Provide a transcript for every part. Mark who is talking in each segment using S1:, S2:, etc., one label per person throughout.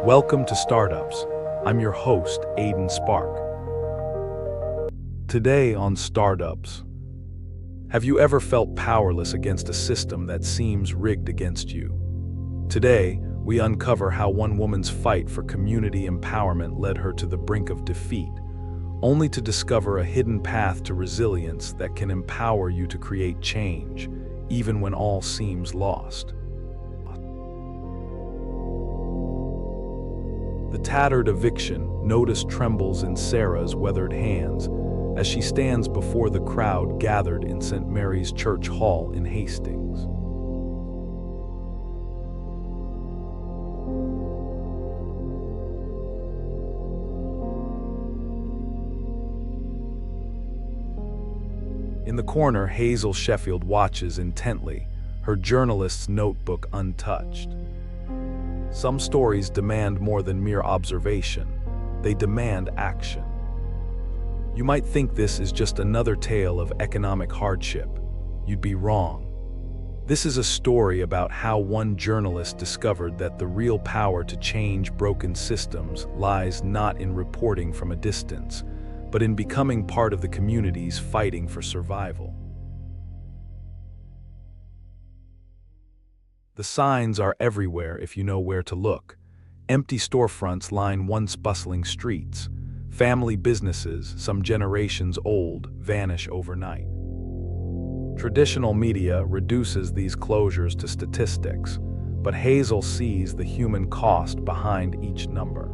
S1: Welcome to Startups. I'm your host, Aidan Spark. Today on Startups, have you ever felt powerless against a system that seems rigged against you? Today, we uncover how one woman's fight for community empowerment led her to the brink of defeat, only to discover a hidden path to resilience that can empower you to create change, even when all seems lost. The tattered eviction notice trembles in Sarah's weathered hands as she stands before the crowd gathered in St. Mary's Church Hall in Hastings. In the corner, Hazel Sheffield watches intently, her journalist's notebook untouched. Some stories demand more than mere observation. They demand action. You might think this is just another tale of economic hardship. You'd be wrong. This is a story about how one journalist discovered that the real power to change broken systems lies not in reporting from a distance, but in becoming part of the communities fighting for survival. The signs are everywhere if you know where to look. Empty storefronts line once bustling streets. Family businesses, some generations old, vanish overnight. Traditional media reduces these closures to statistics, but Hazel sees the human cost behind each number.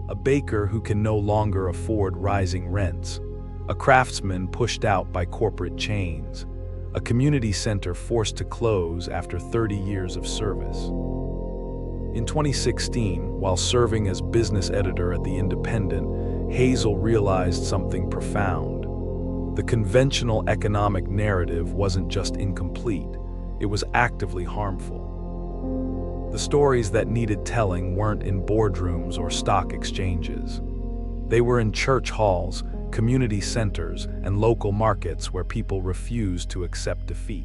S1: A baker who can no longer afford rising rents, a craftsman pushed out by corporate chains, a community center forced to close after 30 years of service. In 2016, while serving as business editor at The Independent, Hazel realized something profound. The conventional economic narrative wasn't just incomplete, it was actively harmful. The stories that needed telling weren't in boardrooms or stock exchanges. They were in church halls, community centers, and local markets where people refused to accept defeat.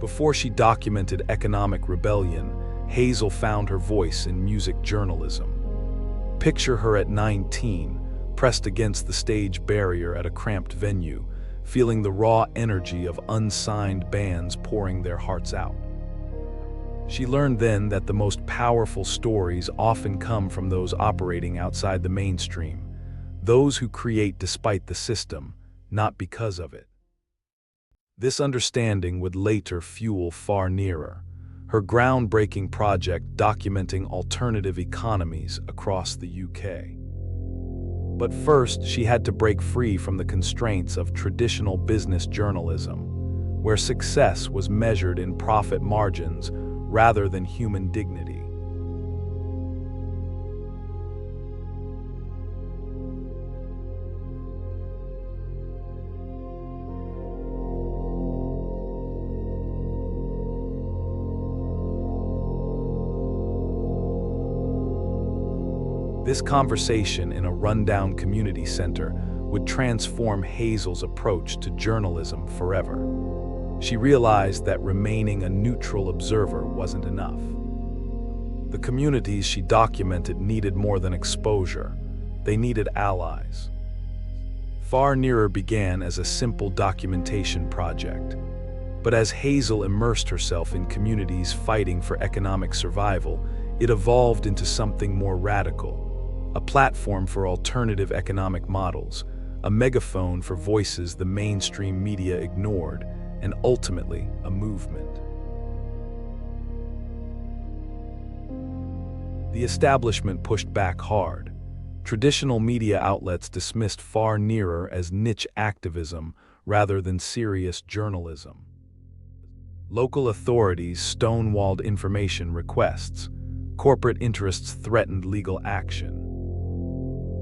S1: Before she documented economic rebellion, Hazel found her voice in music journalism. Picture her at 19, pressed against the stage barrier at a cramped venue, feeling the raw energy of unsigned bands pouring their hearts out. She learned then that the most powerful stories often come from those operating outside the mainstream, those who create despite the system, not because of it. This understanding would later fuel Far Nearer, her groundbreaking project documenting alternative economies across the UK. But first, she had to break free from the constraints of traditional business journalism, where success was measured in profit margins rather than human dignity. This conversation in a rundown community center would transform Hazel's approach to journalism forever. She realized that remaining a neutral observer wasn't enough. The communities she documented needed more than exposure. They needed allies. Far Nearer began as a simple documentation project. But as Hazel immersed herself in communities fighting for economic survival, it evolved into something more radical. A platform for alternative economic models, a megaphone for voices the mainstream media ignored, and ultimately, a movement. The establishment pushed back hard. Traditional media outlets dismissed Far Nearer as niche activism rather than serious journalism. Local authorities stonewalled information requests. Corporate interests threatened legal action.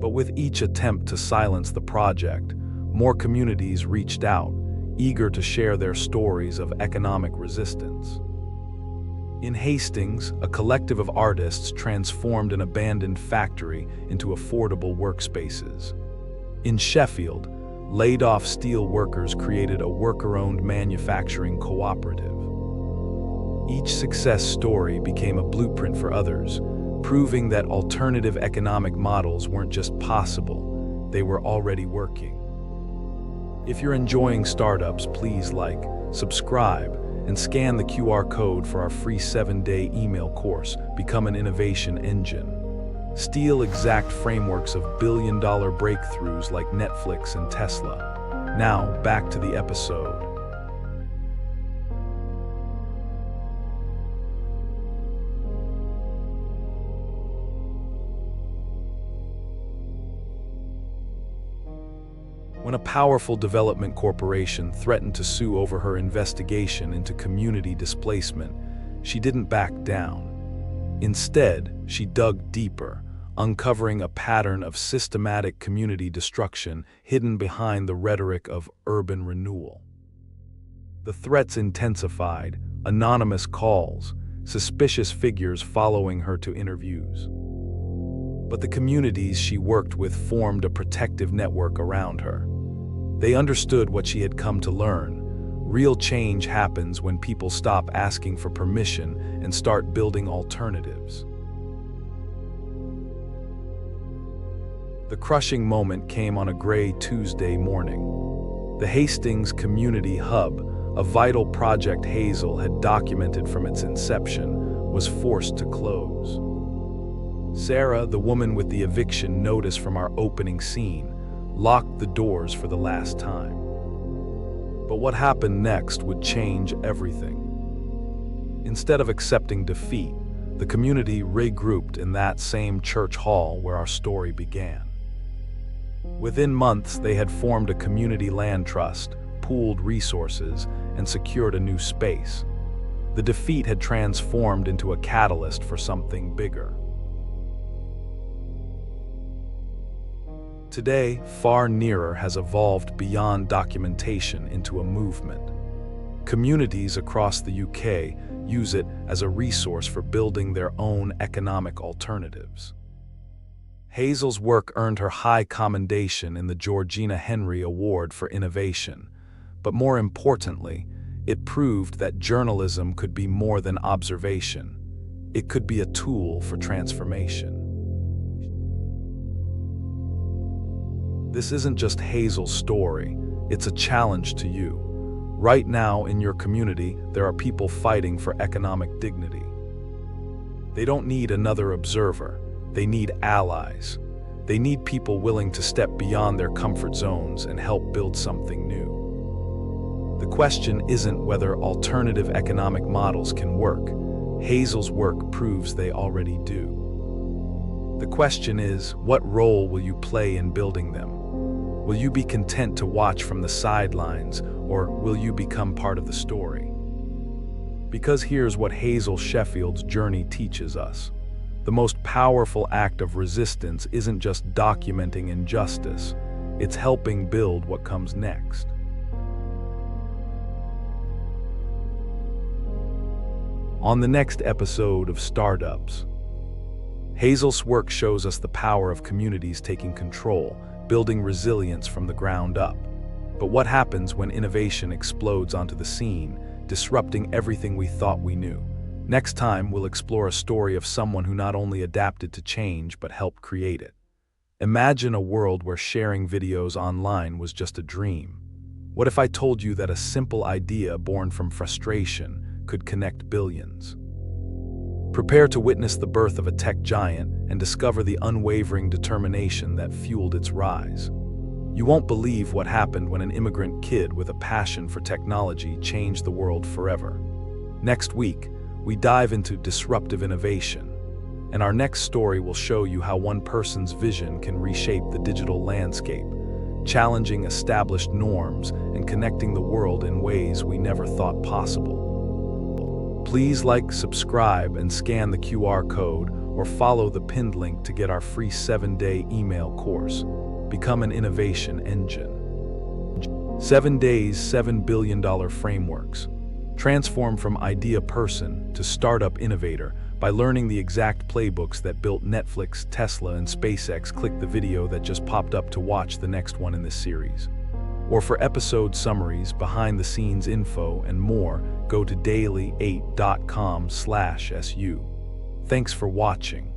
S1: But with each attempt to silence the project, more communities reached out, eager to share their stories of economic resistance. In Hastings, a collective of artists transformed an abandoned factory into affordable workspaces. In Sheffield, laid-off steel workers created a worker-owned manufacturing cooperative. Each success story became a blueprint for others, proving that alternative economic models weren't just possible, they were already working. If you're enjoying startups, please like, subscribe, and scan the QR code for our free 7-day email course, Become an Innovation Engine. Steal exact frameworks of billion-dollar breakthroughs like Netflix and Tesla. Now, back to the episode. When a powerful development corporation threatened to sue over her investigation into community displacement, she didn't back down. Instead, she dug deeper, uncovering a pattern of systematic community destruction hidden behind the rhetoric of urban renewal. The threats intensified, anonymous calls, suspicious figures following her to interviews. But the communities she worked with formed a protective network around her. They understood what she had come to learn. Real change happens when people stop asking for permission and start building alternatives. The crushing moment came on a gray Tuesday morning. The Hastings Community Hub, a vital project Hazel had documented from its inception, was forced to close. Sarah, the woman with the eviction notice from our opening scene, locked the doors for the last time. But what happened next would change everything. Instead of accepting defeat, the community regrouped in that same church hall where our story began. Within months, they had formed a community land trust, pooled resources, and secured a new space. The defeat had transformed into a catalyst for something bigger. Today, Far Nearer has evolved beyond documentation into a movement. Communities across the UK use it as a resource for building their own economic alternatives. Hazel's work earned her high commendation in the Georgina Henry Award for Innovation, but more importantly, it proved that journalism could be more than observation. It could be a tool for transformation. This isn't just Hazel's story, it's a challenge to you. Right now in your community, there are people fighting for economic dignity. They don't need another observer, they need allies. They need people willing to step beyond their comfort zones and help build something new. The question isn't whether alternative economic models can work. Hazel's work proves they already do. The question is, what role will you play in building them? Will you be content to watch from the sidelines, or will you become part of the story? Because here's what Hazel Sheffield's journey teaches us. The most powerful act of resistance isn't just documenting injustice, it's helping build what comes next. On the next episode of Startups, Hazel's work shows us the power of communities taking control, building resilience from the ground up. But what happens when innovation explodes onto the scene, disrupting everything we thought we knew? Next time, we'll explore a story of someone who not only adapted to change, but helped create it. Imagine a world where sharing videos online was just a dream. What if I told you that a simple idea born from frustration could connect billions? Prepare to witness the birth of a tech giant and discover the unwavering determination that fueled its rise. You won't believe what happened when an immigrant kid with a passion for technology changed the world forever. Next week, we dive into disruptive innovation, and our next story will show you how one person's vision can reshape the digital landscape, challenging established norms and connecting the world in ways we never thought possible. Please like, subscribe, and scan the QR code or follow the pinned link to get our free 7-day email course, Become an Innovation Engine. 7 days, $7 billion frameworks. Transform from idea person to startup innovator by learning the exact playbooks that built Netflix, Tesla, and SpaceX. Click the video that just popped up to watch the next one in this series. Or for episode summaries, behind-the-scenes info, and more, go to daily8.com/su. Thanks for watching.